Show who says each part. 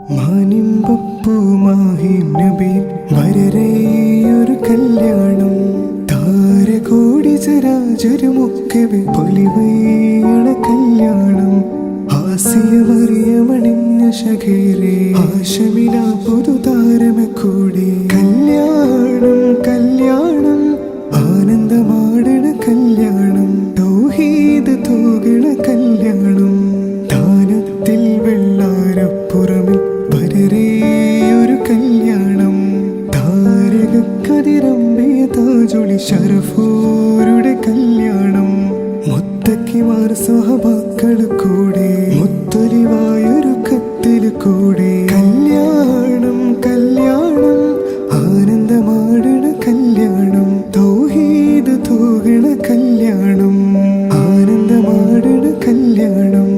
Speaker 1: മാനിമ്പപ്പൂ മാഹിം നബി വരരേയൊരു കല്യാണം താരകോടി ചരാചരമൊക്കവെ പൊലിവൈണ കല്യാണം ഹാസ്യ മറിയമണിഞ്ഞ ശഖേരേ ആശമില പുതുതാരമ കൂടി കല്യാണം കല്യാണം ആനന്ദമാടണ കല്യാണം തൗഹീദ് തൂകണ കല്യാണം ദാനത്തിൽ വെള്ളാരപ്പുറമിൽ വരരേയൊരു കല്യാണം താരകക്കതിരമ്പിയ താജുളി ശരഫൂരുടെ കല്യാണം മുത്തക്കിമാർ സ്വഹബാക്കള് കൂടെ മുത്തൊലിവായൊരു കത്തില് കൂടെ കല്യാണം കല്യാണം ആനന്ദമാടണ കല്യാണം തൗഹീദ് തൂകണ കല്യാണം ആനന്ദമാടണ കല്യാണം.